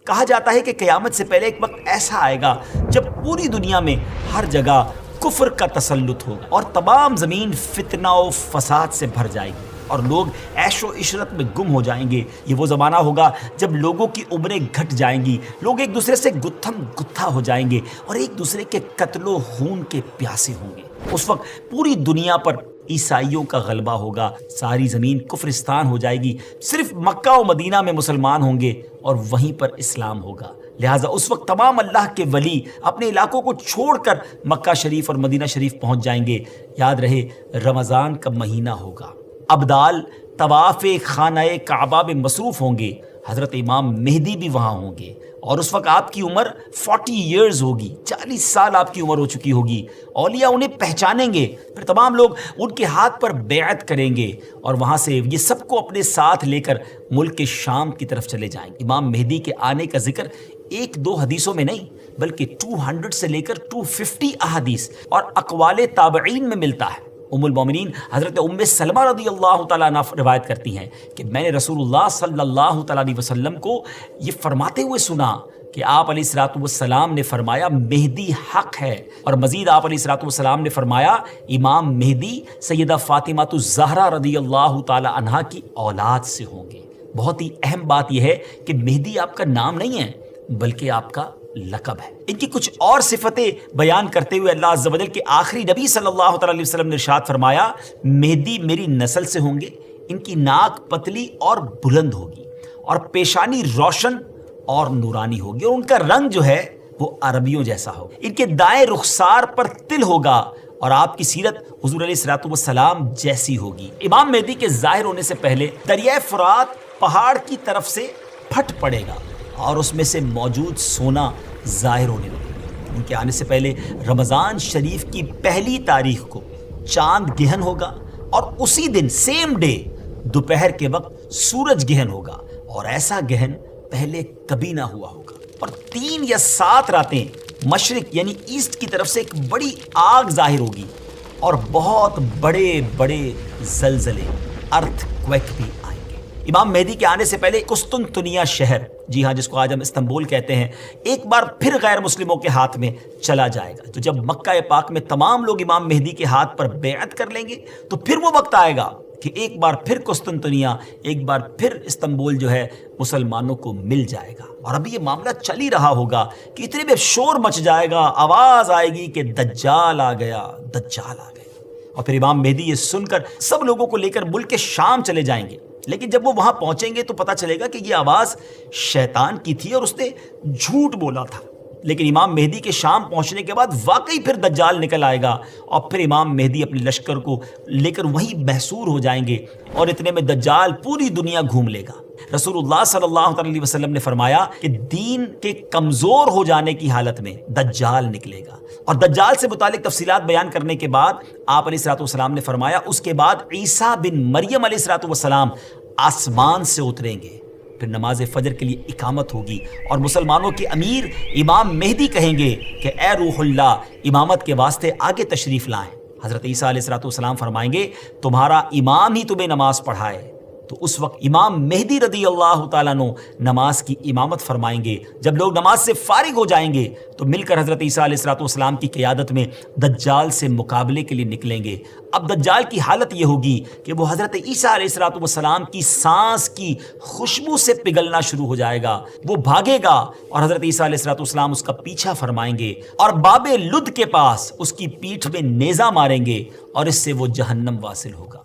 کہا جاتا ہے کہ قیامت سے پہلے ایک وقت ایسا آئے گا جب پوری دنیا میں ہر جگہ کفر کا تسلط ہوگا اور تمام زمین فتنہ و فساد سے بھر جائے گی اور لوگ عیش و عشرت میں گم ہو جائیں گے۔ یہ وہ زمانہ ہوگا جب لوگوں کی عمریں گھٹ جائیں گی، لوگ ایک دوسرے سے گتھم گتھا ہو جائیں گے اور ایک دوسرے کے قتل و خون کے پیاسے ہوں گے۔ اس وقت پوری دنیا پر عیسائیوں کا غلبہ ہوگا، ساری زمین کفرستان ہو جائے گی، صرف مکہ و مدینہ میں مسلمان ہوں گے اور وہیں پر اسلام ہوگا۔ لہٰذا اس وقت تمام اللہ کے ولی اپنے علاقوں کو چھوڑ کر مکہ شریف اور مدینہ شریف پہنچ جائیں گے۔ یاد رہے رمضان کا مہینہ ہوگا، ابدال طواف خانہ کعبہ میں مصروف ہوں گے، حضرت امام مہدی بھی وہاں ہوں گے اور اس وقت آپ کی عمر 40 ایئرز ہوگی، 40 سال آپ کی عمر ہو چکی ہوگی۔ اولیاء انہیں پہچانیں گے، پھر تمام لوگ ان کے ہاتھ پر بیعت کریں گے اور وہاں سے یہ سب کو اپنے ساتھ لے کر ملک شام کی طرف چلے جائیں گے۔ امام مہدی کے آنے کا ذکر ایک دو حدیثوں میں نہیں بلکہ 200 سے لے کر 250 احادیث اور اقوال تابعین میں ملتا ہے۔ ام المومنین حضرت ام سلمہ رضی اللہ تعالیٰ عنہ روایت کرتی ہیں کہ میں نے رسول اللہ صلی اللہ تعالیٰ علیہ وسلم کو یہ فرماتے ہوئے سنا کہ آپ علیہ الصلوۃ والسلام نے فرمایا مہدی حق ہے، اور مزید آپ علیہ الصلوۃ والسلام نے فرمایا امام مہدی سیدہ فاطمہ الزہرا رضی اللہ تعالیٰ عنہا کی اولاد سے ہوں گے۔ بہت ہی اہم بات یہ ہے کہ مہدی آپ کا نام نہیں ہے بلکہ آپ کا لقب ہے۔ ان کی کچھ اور صفتیں بیان کرتے ہوئے اللہ عز و جل کے آخری نبی صلی اللہ تعالیٰ علیہ وسلم نے ارشاد فرمایا مہدی میری نسل سے ہوں گے، ان کی ناک پتلی اور بلند ہوگی اور پیشانی روشن اور نورانی ہوگی اور ان کا رنگ جو ہے وہ عربیوں جیسا ہوگا، ان کے دائیں رخسار پر تل ہوگا اور آپ کی سیرت حضور علیہ الصلوۃ والسلام جیسی ہوگی۔ امام مہدی کے ظاہر ہونے سے پہلے دریائے فرات پہاڑ کی طرف سے پھٹ پڑے گا اور اس میں سے موجود سونا ظاہر ہونے لگے گا۔ ان کے آنے سے پہلے رمضان شریف کی پہلی تاریخ کو چاند گہن ہوگا اور اسی دن سیم ڈے دوپہر کے وقت سورج گہن ہوگا، اور ایسا گہن پہلے کبھی نہ ہوا ہوگا۔ اور 3 یا 7 راتیں مشرق یعنی ایسٹ کی طرف سے ایک بڑی آگ ظاہر ہوگی اور بہت بڑے بڑے زلزلے ارتھ کویک بھی آئیں گے۔ امام مہدی کے آنے سے پہلے قسطنطنیہ شہر، جی ہاں جس کو آج ہم استنبول کہتے ہیں، ایک بار پھر غیر مسلموں کے ہاتھ میں چلا جائے گا۔ تو جب مکہ پاک میں تمام لوگ امام مہدی کے ہاتھ پر بیعت کر لیں گے تو پھر وہ وقت آئے گا کہ ایک بار پھر قسطنطنیہ، ایک بار پھر استنبول جو ہے مسلمانوں کو مل جائے گا۔ اور ابھی یہ معاملہ چل ہی رہا ہوگا کہ اتنے میں شور مچ جائے گا، آواز آئے گی کہ دجال آ گیا، دجال آ گیا، اور پھر امام مہدی یہ سن کر سب لوگوں کو لے کر ملک شام چلے جائیں گے۔ لیکن جب وہ وہاں پہنچیں گے تو پتہ چلے گا کہ یہ آواز شیطان کی تھی اور اس نے جھوٹ بولا تھا۔ لیکن امام مہدی کے شام پہنچنے کے بعد واقعی پھر دجال نکل آئے گا اور پھر امام مہدی اپنے لشکر کو لے کر وہیں محصور ہو جائیں گے اور اتنے میں دجال پوری دنیا گھوم لے گا۔ رسول اللہ صلی اللہ علیہ وسلم نے فرمایا کہ دین کے کمزور ہو جانے کی حالت میں دجال نکلے گا، اور دجال سے متعلق تفصیلات بیان کرنے کے بعد آپ علیہ الصلوۃ والسلام نے فرمایا اس کے بعد عیسیٰ بن مریم علیہ الصلوۃ والسلام آسمان سے اتریں گے، پھر نماز فجر کے لیے اقامت ہوگی اور مسلمانوں کے امیر امام مہدی کہیں گے کہ اے روح اللہ امامت کے واسطے آگے تشریف لائیں۔ حضرت عیسیٰ علیہ الصلوۃ والسلام فرمائیں گے تمہارا امام ہی تمہیں نماز پڑھائے۔ تو اس وقت امام مہدی رضی اللہ تعالیٰ عنہ نماز کی امامت فرمائیں گے۔ جب لوگ نماز سے فارغ ہو جائیں گے تو مل کر حضرت عیسیٰ علیہ الصلوۃ والسلام کی قیادت میں دجال سے مقابلے کے لیے نکلیں گے۔ اب دجال کی حالت یہ ہوگی کہ وہ حضرت عیسیٰ علیہ الصلوۃ والسلام کی سانس کی خوشبو سے پگھلنا شروع ہو جائے گا، وہ بھاگے گا اور حضرت عیسیٰ علیہ الصلوۃ والسلام اس کا پیچھا فرمائیں گے اور باب لد کے پاس اس کی پیٹھ میں نیزہ ماریں گے اور اس سے وہ جہنم واصل ہوگا۔